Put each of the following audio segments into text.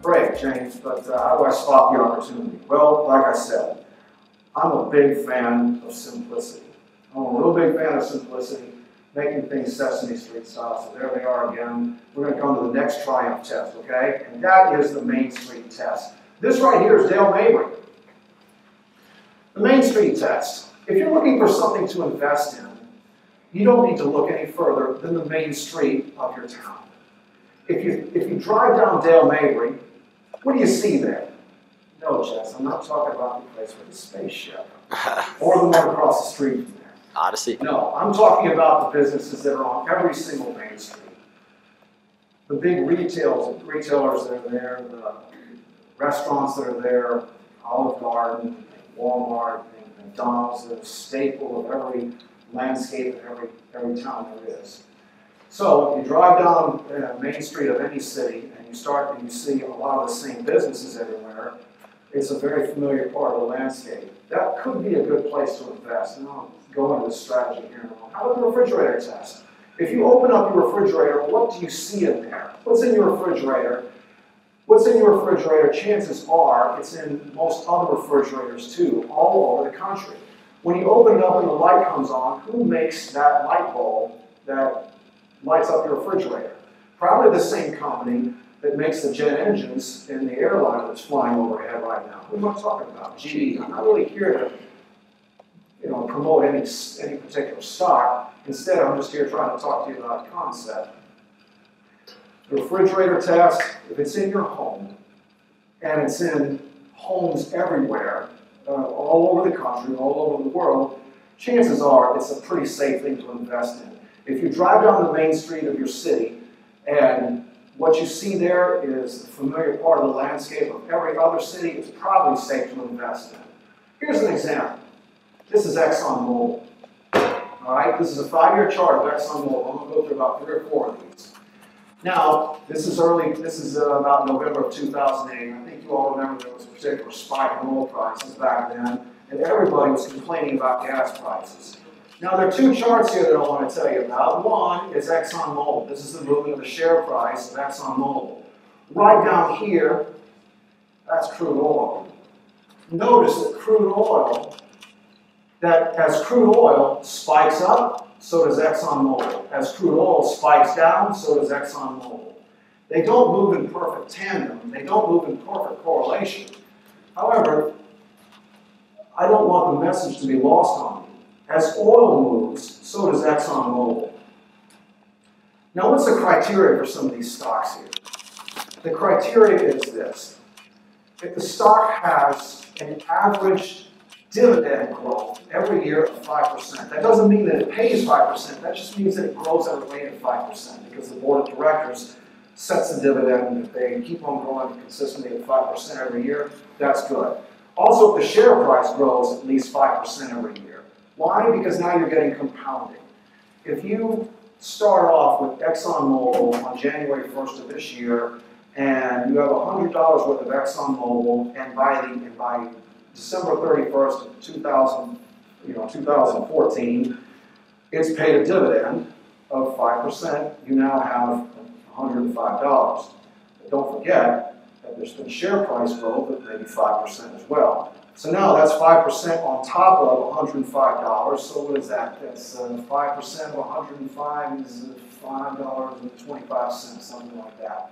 Great, James, but how do I spot the opportunity? Well, like I said, I'm a big fan of simplicity. I'm a real big fan of simplicity, making things Sesame Street style. So there they are again. We're going to come to the next Triumph test, okay? And that is the Main Street test. This right here is Dale Mabry. The Main Street test. If you're looking for something to invest in, you don't need to look any further than the main street of your town. If you drive down Dale Mabry, what do you see there? No, Jess, I'm not talking about the place with the spaceship or the one across the street from there. Odyssey. No, I'm talking about the businesses that are on every single main street. The big retailers that are there, the restaurants that are there, Olive Garden, Walmart, and McDonald's, they're a staple of every landscape in every town there is. So if you drive down Main Street of any city and you see a lot of the same businesses everywhere, it's a very familiar part of the landscape. That could be a good place to invest. And I'll go into the strategy here in a moment. How about the refrigerator test? If you open up your refrigerator, what do you see in there? What's in your refrigerator? What's in your refrigerator, chances are, it's in most other refrigerators too, all over the country. When you open it up and the light comes on, who makes that light bulb that lights up your refrigerator? Probably the same company that makes the jet engines in the airliner that's flying overhead right now. Who am I talking about? GE. I'm not really here to promote any particular stock. Instead, I'm just here trying to talk to you about the concept. The refrigerator test, if it's in your home, and it's in homes everywhere, all over the country, all over the world, chances are it's a pretty safe thing to invest in. If you drive down the main street of your city and what you see there is a familiar part of the landscape of every other city, it's probably safe to invest in. Here's an example. This is ExxonMobil. All right, this is a 5-year chart of ExxonMobil. I'm going to go through about 3 or 4 of these. Now, this is about November of 2008. I think you all remember there was a particular spike in oil prices back then, and everybody was complaining about gas prices. Now, there are 2 charts here that I want to tell you about. One is ExxonMobil. This is the movement of the share price of ExxonMobil. Right down here, that's crude oil. Notice that as crude oil spikes up, so does ExxonMobil. As crude oil spikes down, so does ExxonMobil. They don't move in perfect tandem. They don't move in perfect correlation. However, I don't want the message to be lost on you. As oil moves, so does ExxonMobil. Now, what's the criteria for some of these stocks here? The criteria is this. If the stock has an average dividend growth every year of 5%, that doesn't mean that it pays 5%, that just means that it grows at a rate of 5% because the board of directors sets the dividend, and if they keep on growing consistently at 5% every year, that's good. Also, if the share price grows at least 5% every year. Why? Because now you're getting compounding. If you start off with ExxonMobil on January 1st of this year, and you have $100 worth of ExxonMobil, and by December 31st of 2014, it's paid a dividend of 5%, you now have $105. But don't forget that there's been share price growth of maybe 5% as well. So now that's 5% on top of $105. So what is that? That's 5% of 105 is $5.25, something like that.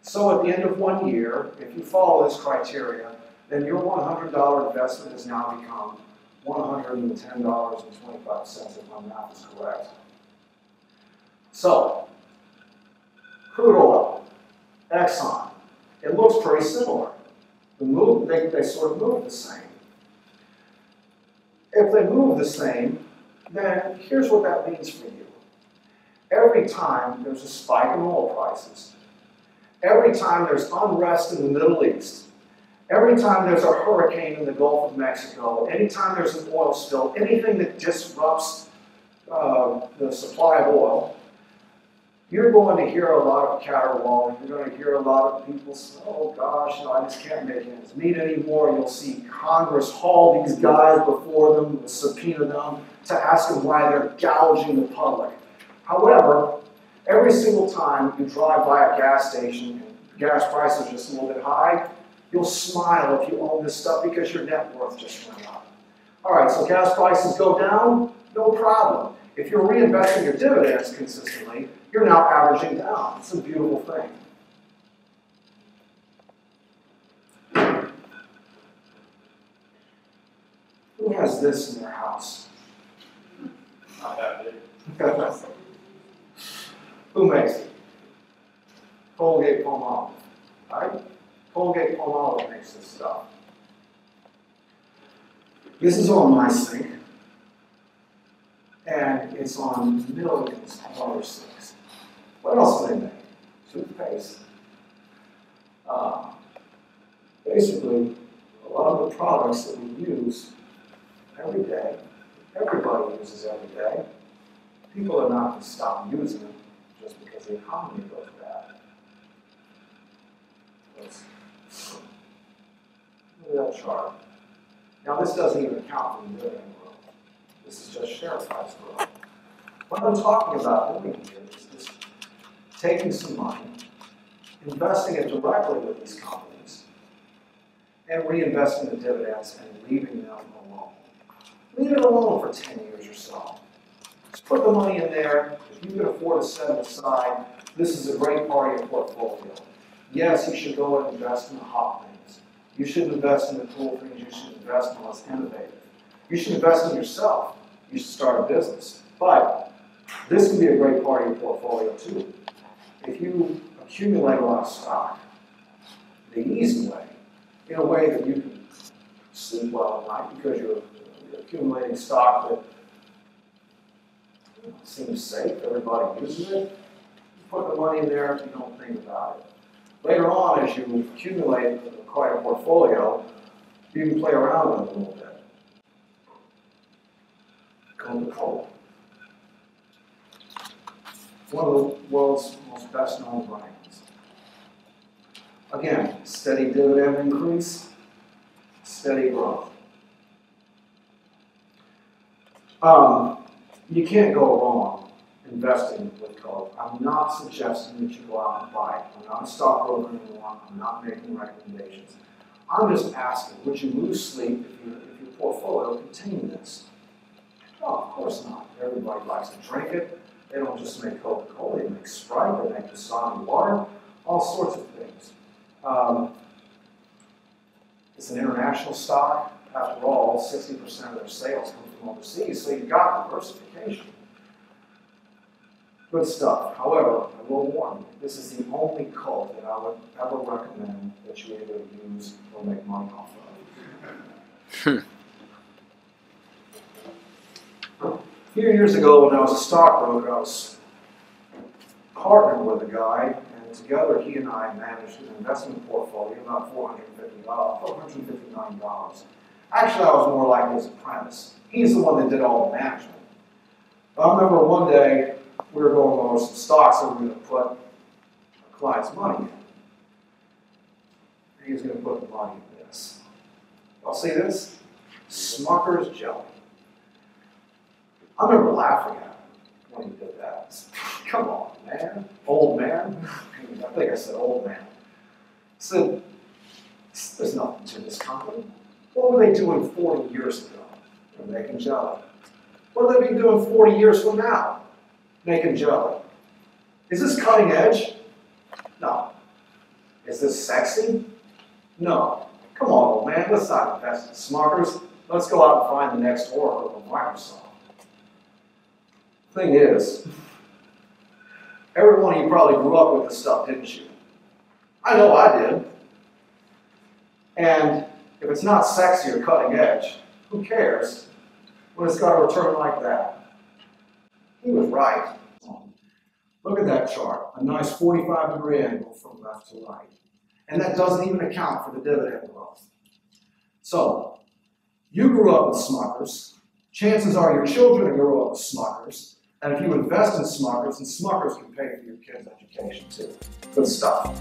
So at the end of 1 year, if you follow this criteria, then your $100 investment has now become $110.25 if my math is correct. So, crude oil, Exxon, it looks pretty similar. They sort of move the same. If they move the same, then here's what that means for you. Every time there's a spike in oil prices, every time there's unrest in the Middle East, every time there's a hurricane in the Gulf of Mexico, anytime there's an oil spill, anything that disrupts the supply of oil, You're going to hear a lot of caterwauling. You're going to hear a lot of people say, oh gosh, no, I just can't make ends meet anymore. You'll see Congress haul these guys before them, subpoena them to ask them why they're gouging the public. However, every single time you drive by a gas station and gas prices are just a little bit high, you'll smile if you own this stuff because your net worth just went up. All right, so gas prices go down, no problem. If you're reinvesting your dividends consistently, you're now averaging down. It's a beautiful thing. Who has this in their house? I have it. Who makes it? Colgate-Palmolive, right? Colgate-Palmolive makes this stuff. This is on my sink, and it's on millions of other sinks. What else do they make? Toothpaste. Basically, a lot of the products that we use every day, everybody uses every day, people are not going to stop using them just because the economy goes bad. Look at that chart. Now, this doesn't even account for the dividend growth. This is just share price growth. What I'm talking about doing here is just taking some money, investing it directly with these companies, and reinvesting the dividends and leaving them alone. Leave it alone for 10 years or so. Just put the money in there. If you can afford to set it aside, this is a great part of your portfolio. Yes, you should go and invest in the hot things. You should invest in the cool things. You should invest in what's innovative. You should invest in yourself. You should start a business. But this can be a great part of your portfolio too. If you accumulate a lot of stock, the easy way, in a way that you can sleep well at night because you're accumulating stock that seems safe, everybody uses it, you put the money in there, you don't think about it. Later on, as you accumulate quite a portfolio, you can play around with it a little bit. Coca-Cola. One of the world's most best-known brands. Again, steady dividend increase, steady growth. You can't go wrong investing with Coke. I'm not suggesting that you go out and buy it. I'm not a stockbroker anymore. I'm not making recommendations. I'm just asking, would you lose sleep if your portfolio contained this? No, of course not. Everybody likes to drink it. They don't just make Coca-Cola, they make Sprite, they make Dasani water, all sorts of things. It's an international stock. After all, 60% of their sales come from overseas, so you've got diversification. Good stuff. However, I will warn you, this is the only cult that I would ever recommend that you either use or make money off of. A few years ago, when I was a stockbroker, I was partnered with a guy, and together he and I managed an investment portfolio, about $459. Actually, I was more like his apprentice. He's the one that did all the management. I remember one day, we were going over some stocks that we were going to put our client's money in. And he was going to put the money in this. Y'all see this? Smucker's jelly. I remember laughing at him when he did that. Come on, man. Old man. I think I said old man. I said, there's nothing to this company. What were they doing 40 years ago? They're making jelly. What will they be doing 40 years from now? Making jelly. Is this cutting edge? No. Is this sexy? No. Come on, old man. Let's not invest in Smuckers. Let's go out and find the next Oracle or Microsoft. Thing is, every one of you probably grew up with this stuff, didn't you? I know I did. And if it's not sexy or cutting edge, who cares when it's got a return like that? He was right. Look at that chart, a nice 45-degree angle from left to right. And that doesn't even account for the dividend growth. So, you grew up with Smuckers. Chances are your children grew up with Smuckers. And if you invest in Smuckers, then Smuckers can pay for your kids' education too. Good stuff.